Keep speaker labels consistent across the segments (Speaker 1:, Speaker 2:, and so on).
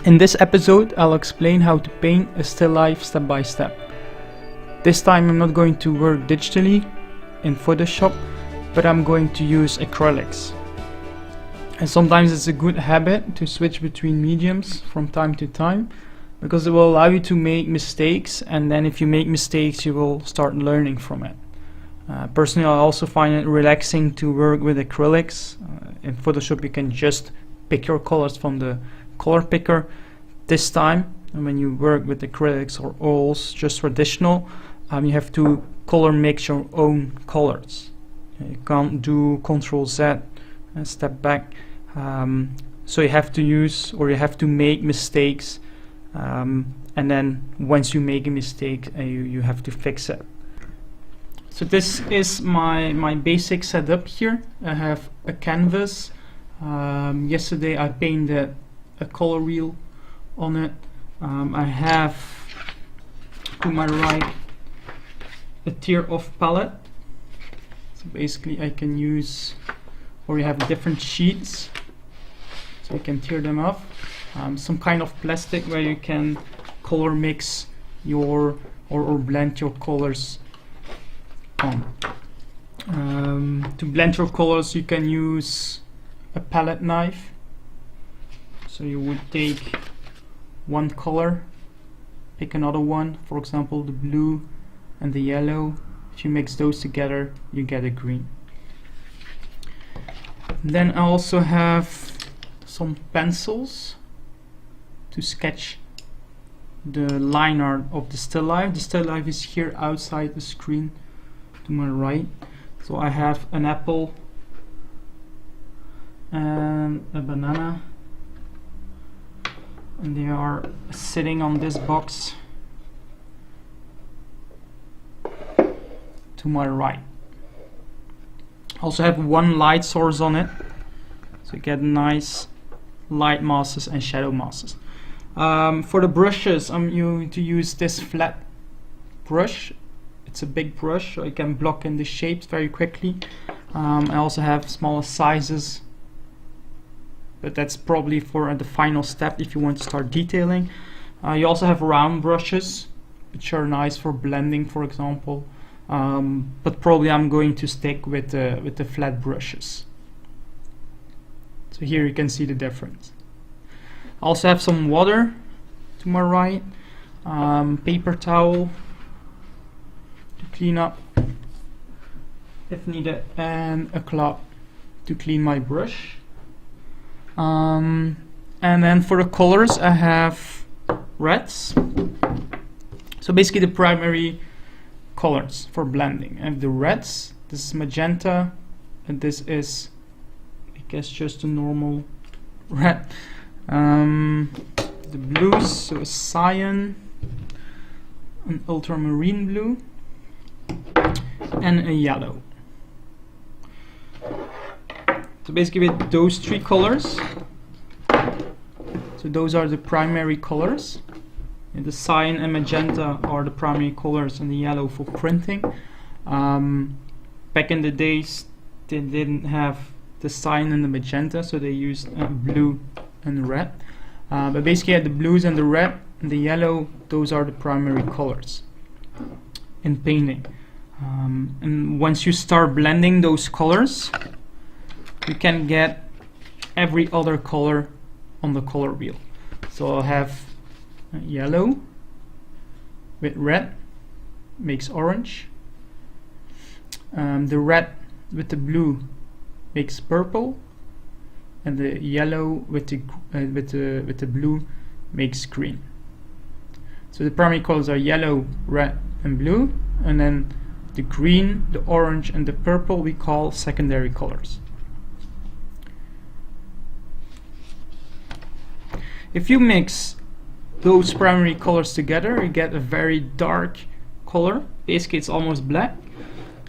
Speaker 1: In this episode, I'll explain how to paint a still life step by step. This time I'm not going to work digitally in Photoshop, but I'm going to use acrylics. And sometimes it's a good habit to switch between mediums from time to time, because it will allow you to make mistakes, and then if you make mistakes you will start learning from it. Personally, I also find it relaxing to work with acrylics. In Photoshop you can just pick your colors from the color picker. This time, when you work with acrylics or oils, just traditional, you have to color mix your own colors. You can't do Ctrl Z and step back. So you have to use, or you have to make mistakes, and then once you make a mistake, you have to fix it. So this is my basic setup here. I have a canvas. Yesterday I painted a color wheel on it. I have to my right a tear off palette. So basically I can use, or you have different sheets, so you can tear them off. Some kind of plastic where you can color mix your or blend your colors on. To blend your colors you can use a palette knife. So you would take one color, pick another one, for example the blue and the yellow. If you mix those together you get a green. Then I also have some pencils to sketch the line art of the still life. The still life is here outside the screen to my right. So I have an apple and a banana, and they are sitting on this box to my right. Also have one light source on it, so you get nice light masses and shadow masses. For the brushes, I'm going to use this flat brush. It's a big brush, so I can block in the shapes very quickly. I also have smaller sizes, but that's probably for the final step if you want to start detailing. You also have round brushes, which are nice for blending, for example. But probably I'm going to stick with the flat brushes. So here you can see the difference. I also have some water to my right, paper towel to clean up if needed, and a cloth to clean my brush. And then for the colors I have reds. So basically the primary colors for blending. I have the reds, this is magenta, and this is, I guess, just a normal red. The blues, so a cyan, an ultramarine blue, and a yellow. So basically with those three colors, so those are the primary colors. And the cyan and magenta are the primary colors, and the yellow for printing. Back in the days they didn't have the cyan and the magenta, so they used blue and red. But basically the blues and the red and the yellow, those are the primary colors in painting. And once you start blending those colors, you can get every other color on the color wheel. So I'll have yellow with red makes orange. The red with the blue makes purple, and the yellow with the blue makes green. So the primary colors are yellow, red, and blue, and then the green, the orange, and the purple we call secondary colors. If you mix those primary colors together, you get a very dark color. Basically it's almost black.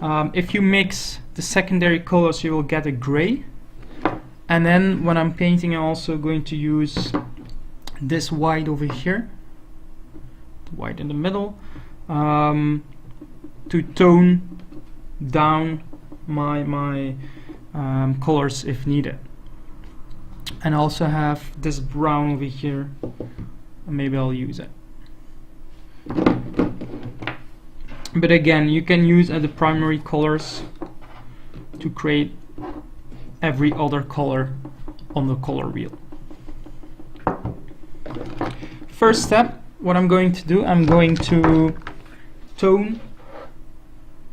Speaker 1: If you mix the secondary colors, you will get a gray. And then when I'm painting, I'm also going to use this white over here, the white in the middle, to tone down my colors if needed. And I also have this brown over here maybe I'll use it. But again, you can use the primary colors to create every other color on the color wheel. First step, what I'm going to do, I'm going to tone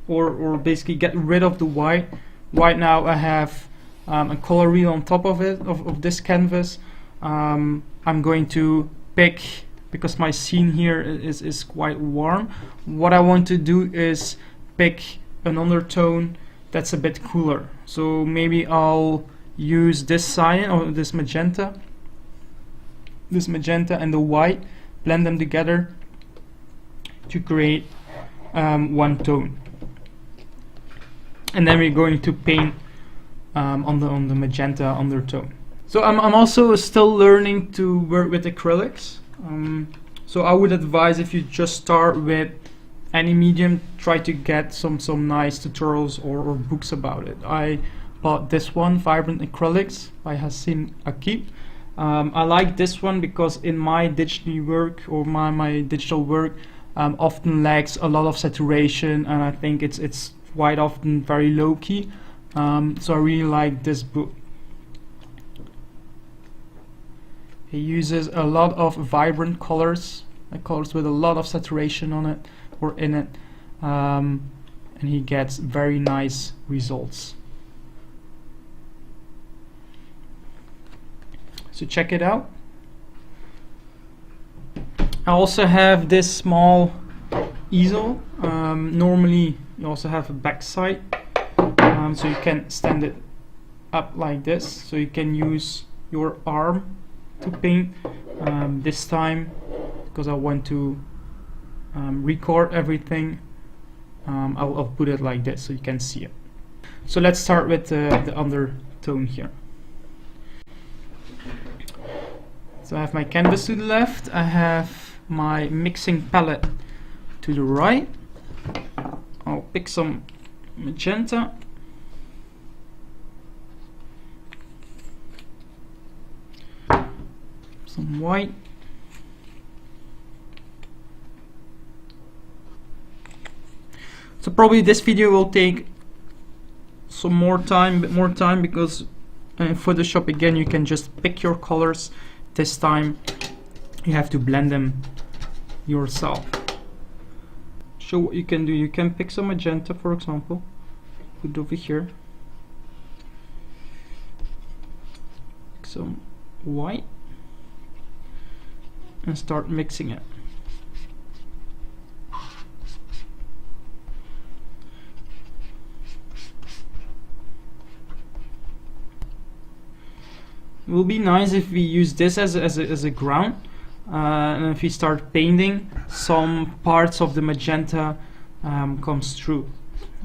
Speaker 1: or basically get rid of the white. Right now I have a color wheel on top of it, of this canvas. I'm going to pick, because my scene here is quite warm, what I want to do is pick an undertone that's a bit cooler. So maybe I'll use this cyan or this magenta and the white, blend them together to create one tone. And then we're going to paint on the magenta undertone. So I'm also still learning to work with acrylics. So I would advise, if you just start with any medium, try to get some nice tutorials or books about it. I bought this one, Vibrant Acrylics by Hassan Akib. I like this one because in my digital work often lacks a lot of saturation, and I think it's quite often very low key. So I really like this book. He uses a lot of vibrant colors, colors with a lot of saturation on it or in it, and he gets very nice results. So check it out. I also have this small easel. Normally you also have a back side, so you can stand it up like this, so you can use your arm to paint. This time, because I want to record everything, I'll put it like this so you can see it. So let's start with the undertone here. So I have my canvas to the left, I have my mixing palette to the right. I'll pick some magenta, some white, so probably this video will take some more time, because in Photoshop again you can just pick your colors. This time you have to blend them yourself. So what you can do, you can pick some magenta, for example, put it over here, pick some white, and start mixing it. It will be nice if we use this as a ground, and if we start painting, some parts of the magenta comes through.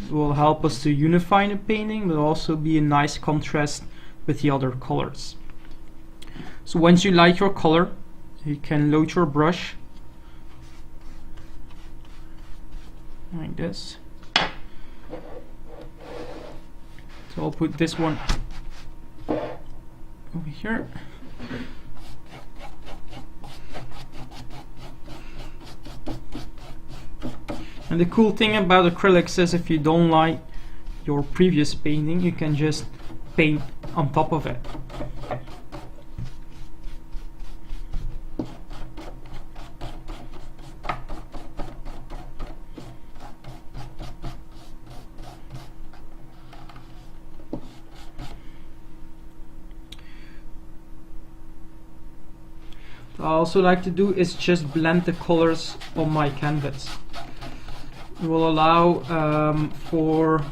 Speaker 1: It will help us to unify the painting, but also be a nice contrast with the other colors. So once you like your color, you can load your brush like this. So I'll put this one over here. And the cool thing about acrylics is, if you don't like your previous painting, you can just paint on top of it. What I also like to do is just blend the colors on my canvas. It will allow for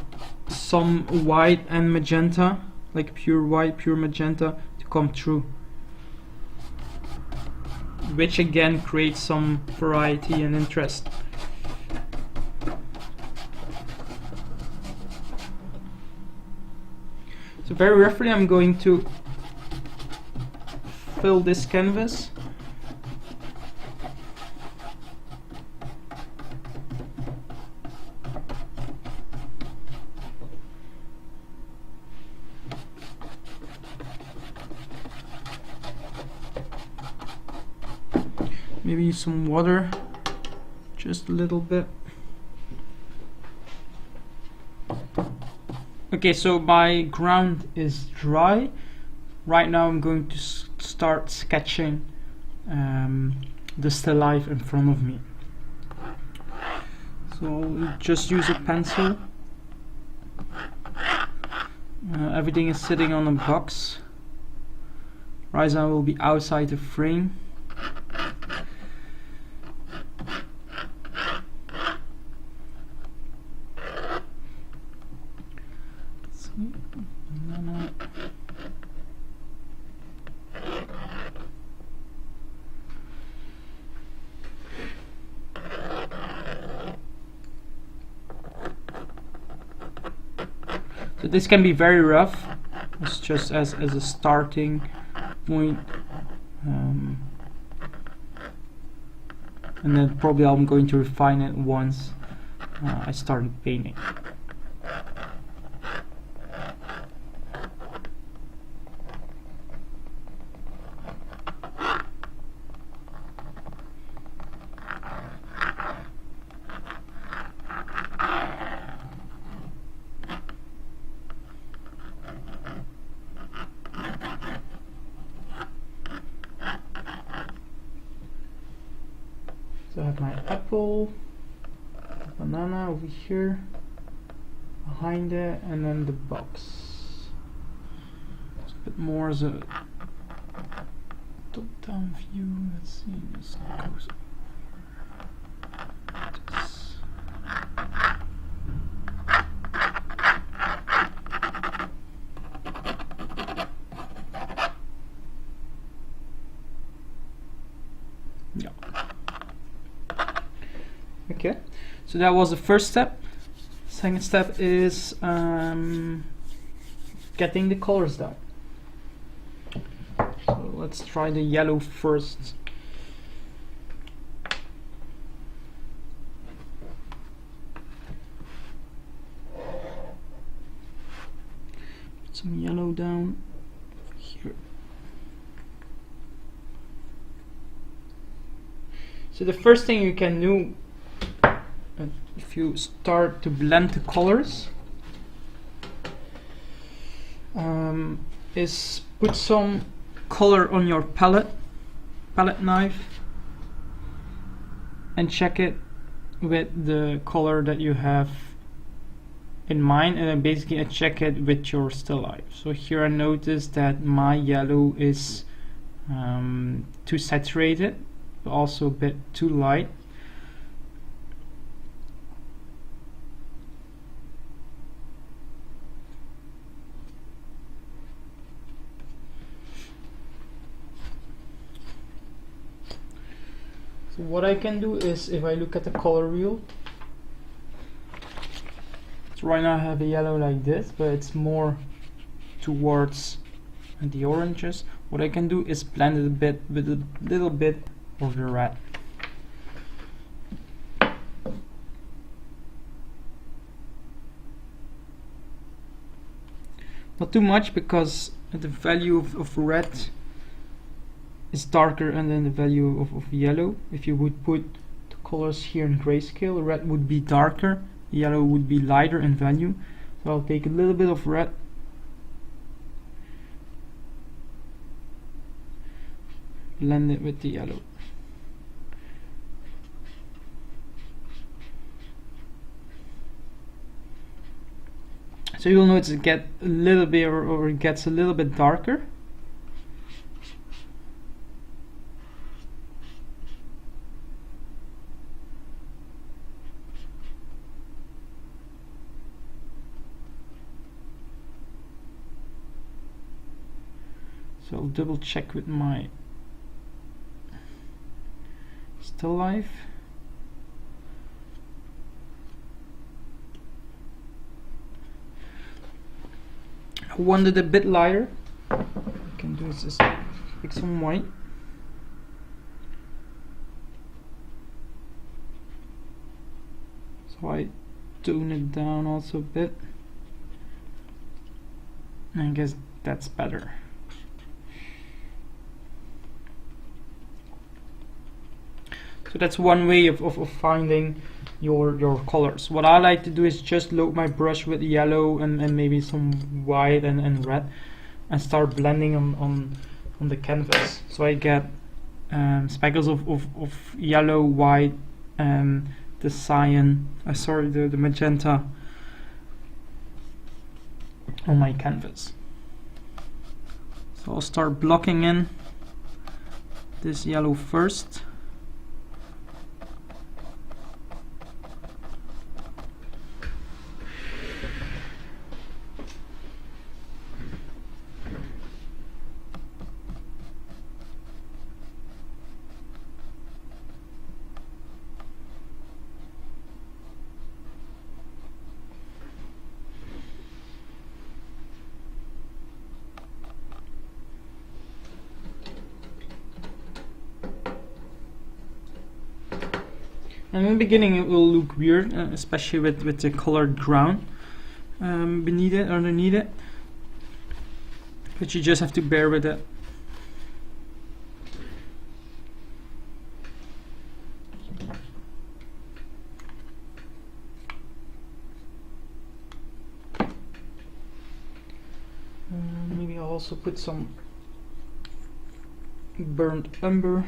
Speaker 1: some white and magenta, like pure white, pure magenta, to come through, which again creates some variety and interest. So very roughly I'm going to fill this canvas. maybe some water, just a little bit. Okay, so my ground is dry. Right now I'm going to start sketching the still life in front of me. So I'll just use a pencil. Everything is sitting on a box. Ryza will be outside the frame. Let's see. So this can be very rough. It's just as a starting point, and then probably I'm going to refine it once I started painting. So I have my apple, banana over here, behind it, and then the box. It's a bit more as a top-down view. Let's see, this goes over this. Yeah. Okay, so that was the first step. Second step is getting the colors down. So let's try the yellow first. Put some yellow down here. So the first thing you can do, if you start to blend the colors, is put some color on your palette knife and check it with the color that you have in mind, and then basically I check it with your still life. So here I notice that my yellow is too saturated, but also a bit too light. So what I can do is, if I look at the color wheel, so right now I have a yellow like this, but it's more towards the oranges. What I can do is blend it a bit with a little bit of the red. Not too much, because the value of red is darker and then the value of yellow. If you would put the colors here in grayscale, red would be darker, yellow would be lighter in value. So I'll take a little bit of red, blend it with the yellow. So you'll notice it get a little bit, or it gets a little bit darker. So I'll double check with my still life. I want it a bit lighter. What I can do is just pick some white. So I tone it down also a bit. I guess that's better. So that's one way of finding your colors. What I like to do is just load my brush with yellow and maybe some white and red, and start blending on the canvas. So I get speckles of yellow, white, and the cyan, the magenta on my canvas. So I'll start blocking in this yellow first. And in the beginning it will look weird, especially with the colored ground beneath it, underneath it, but you just have to bear with it. Maybe I'll also put some burnt umber.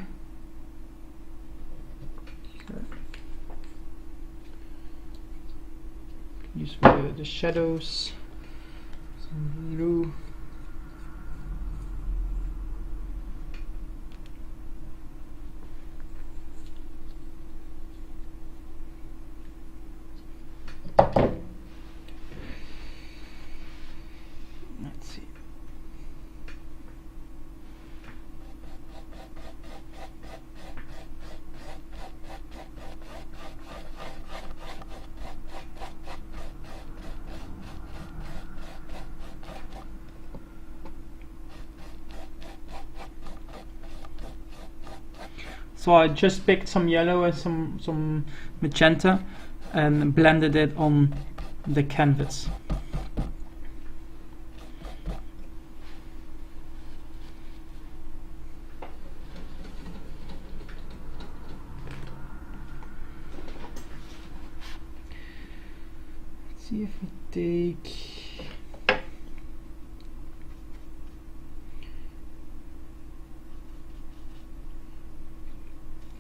Speaker 1: Use for the shadows, some blue. Let's see. So I just picked some yellow and some magenta and blended it on the canvas. Let's see if we take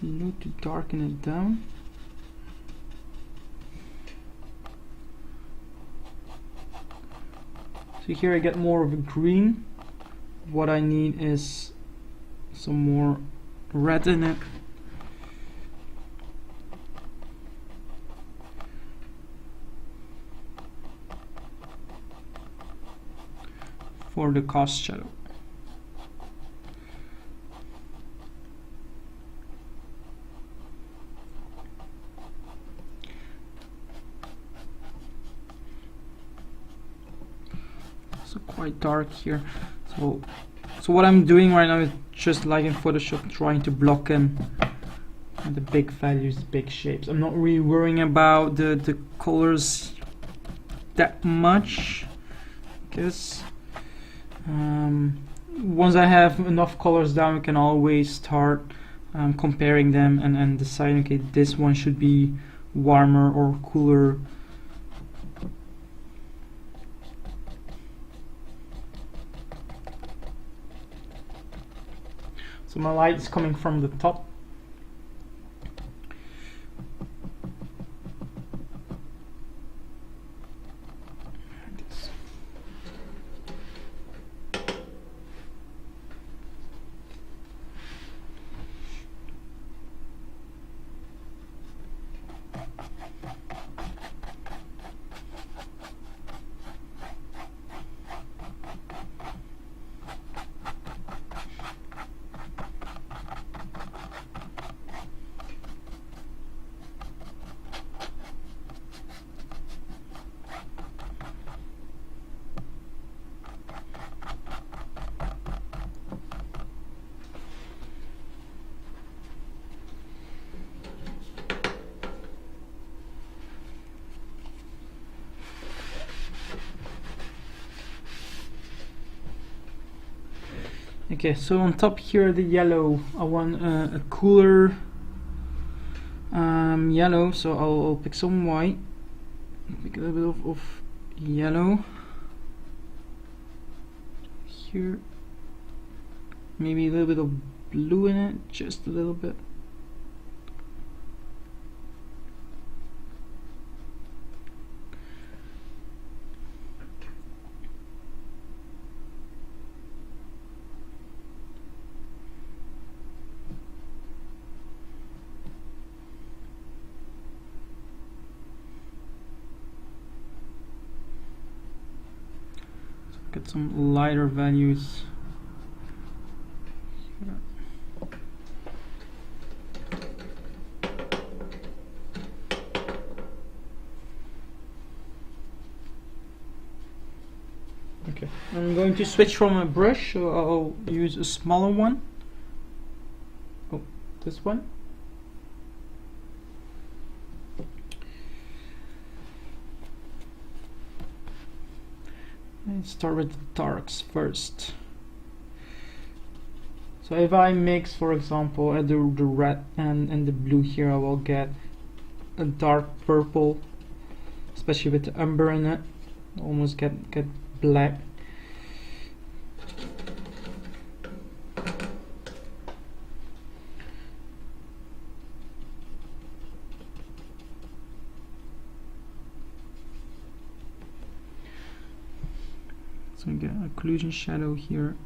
Speaker 1: blue to darken it down. So here I get more of a green. What I need is some more red in it. For the cast shadow. So quite dark here. So what I'm doing right now is just like in Photoshop, trying to block in the big values, the big shapes. I'm not really worrying about the colors that much, because once I have enough colors down, we can always start comparing them and deciding, okay, this one should be warmer or cooler. So my light is coming from the top. Okay, so on top here, the yellow, I want a cooler Yellow, so I'll pick some white, pick a little bit of yellow here, maybe a little bit of blue in it, just a little bit. Get some lighter values here. Okay, I'm going to switch from a brush, so I'll use a smaller one. Oh, this one. Let's start with the darks first. So if I mix, for example, the red and the blue here, I will get a dark purple, especially with the umber in it. Almost get black. So we get occlusion shadow here.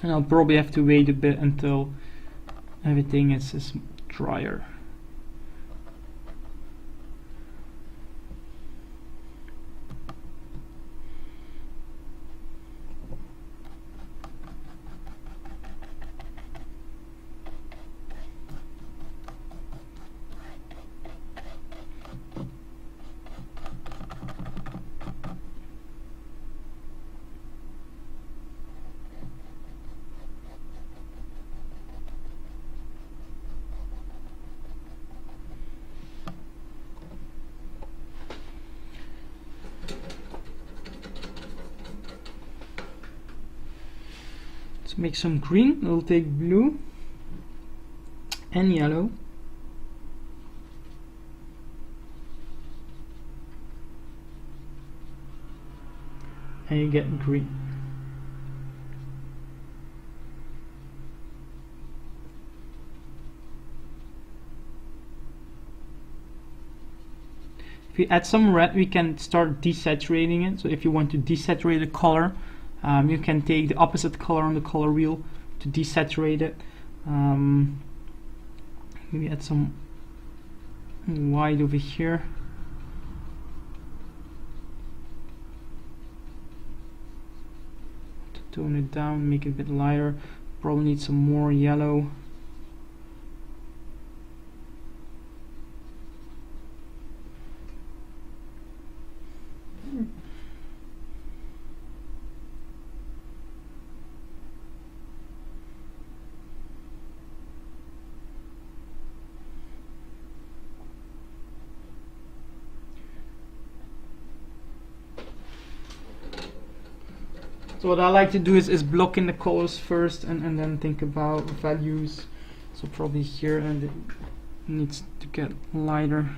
Speaker 1: And I'll probably have to wait a bit until everything is drier. Let's make some green. We'll take blue and yellow. And you get green. If we add some red, we can start desaturating it. So if you want to desaturate a color, you can take the opposite color on the color wheel to desaturate it. Maybe add some white over here. To tone it down, make it a bit lighter. Probably need some more yellow. So what I like to do is block in the colors first and then think about values. So probably here, and it needs to get lighter.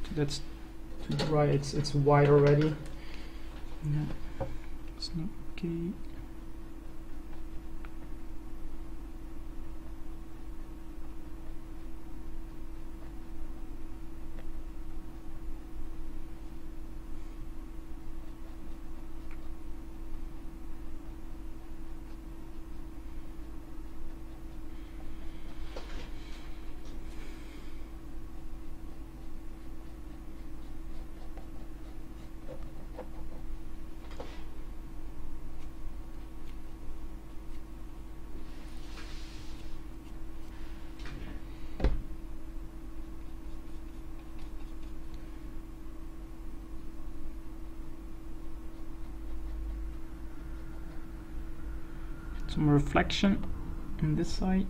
Speaker 1: So that's too dry, it's white already. Yeah, it's not okay. Some reflection on this side.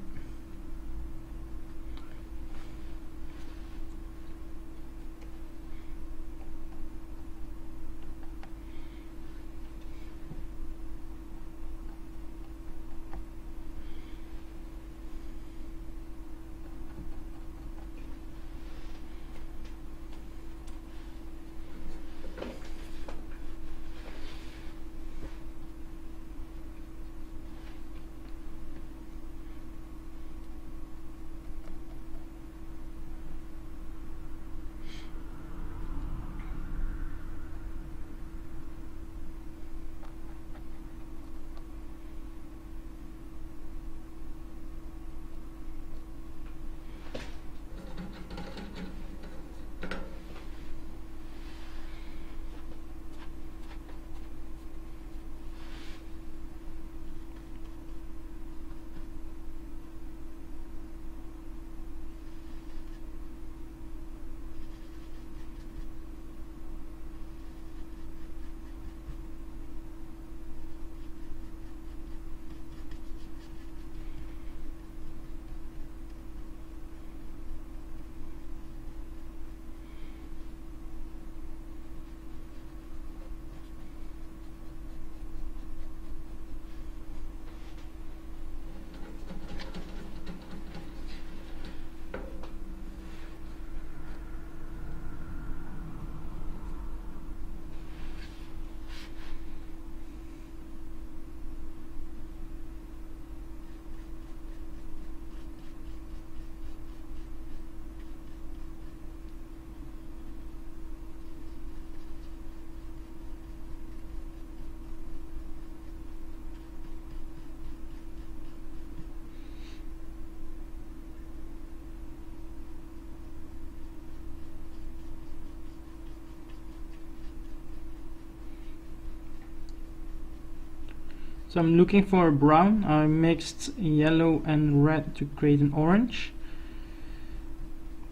Speaker 1: So I'm looking for a brown. I mixed yellow and red to create an orange.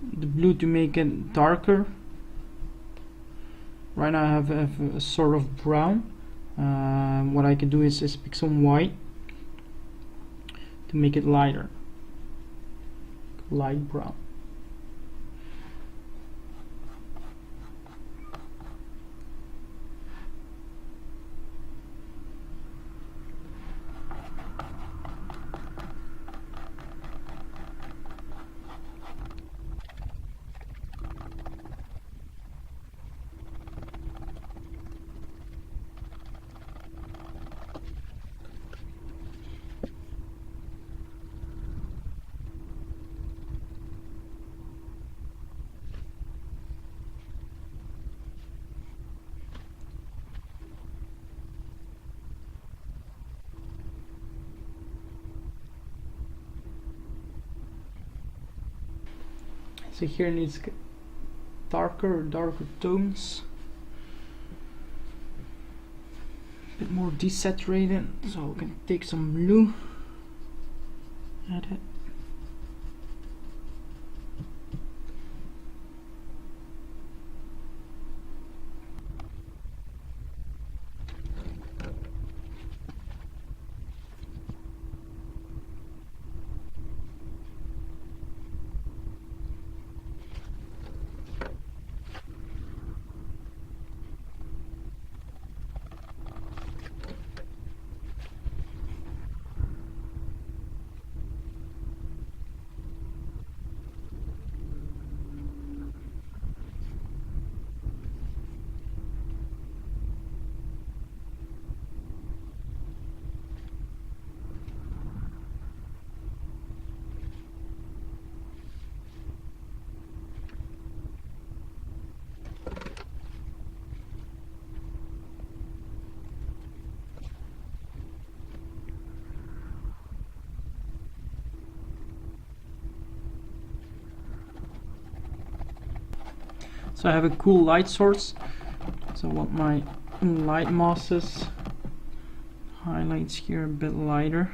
Speaker 1: The blue to make it darker. Right now I have a sort of brown. What I can do is pick some white to make it lighter. Light brown. So here it needs darker tones. A bit more desaturated, so we can take some blue, add it. So I have a cool light source, so I want my light mosses highlights here a bit lighter.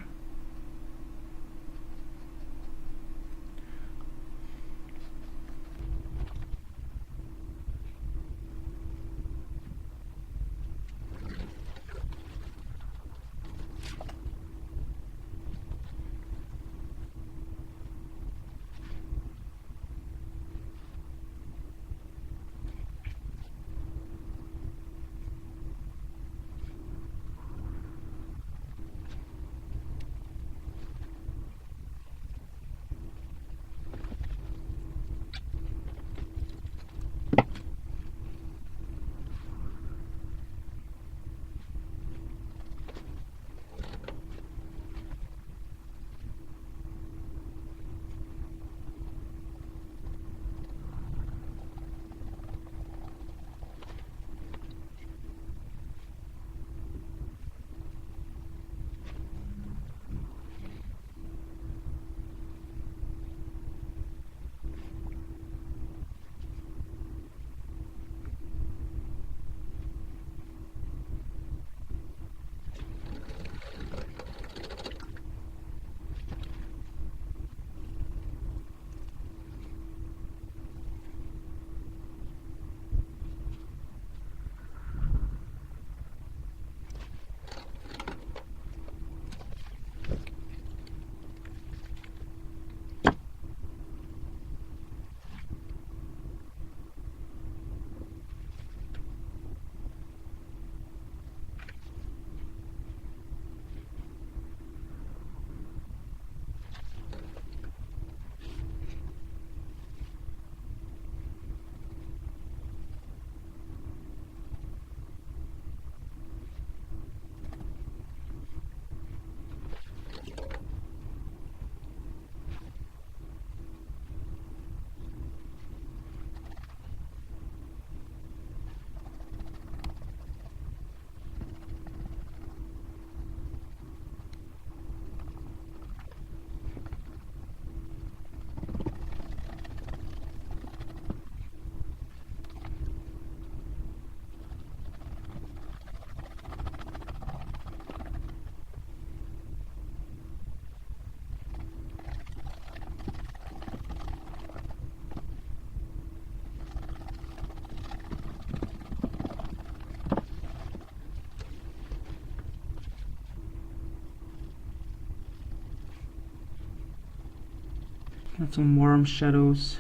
Speaker 1: Have some warm shadows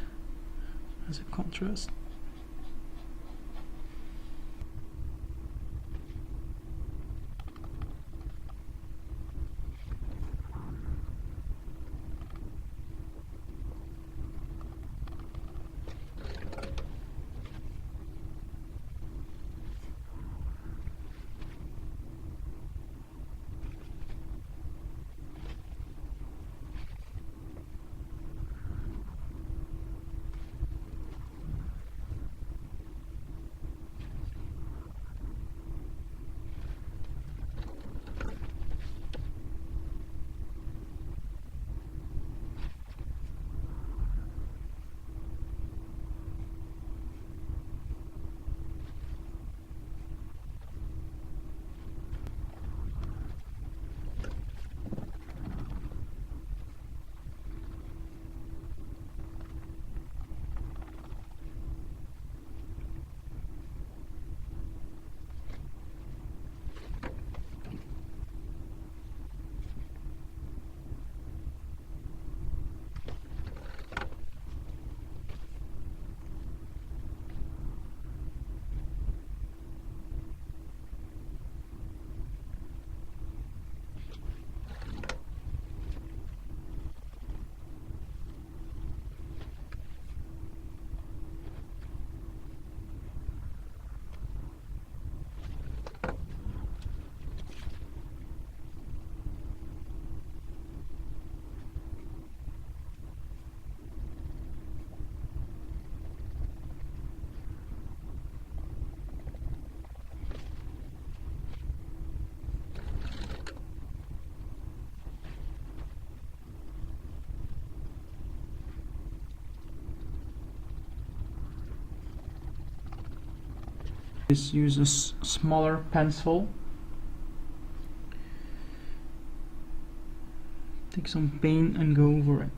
Speaker 1: as a contrast. Just use a smaller pencil. Take some paint and go over it.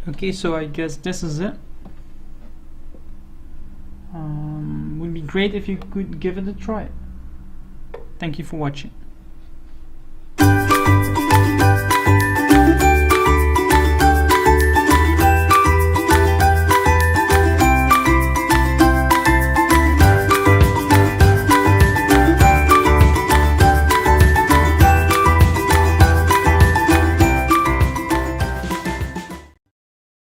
Speaker 1: Okay, so I guess this is it. Would be great if you could give it a try. Thank you for watching.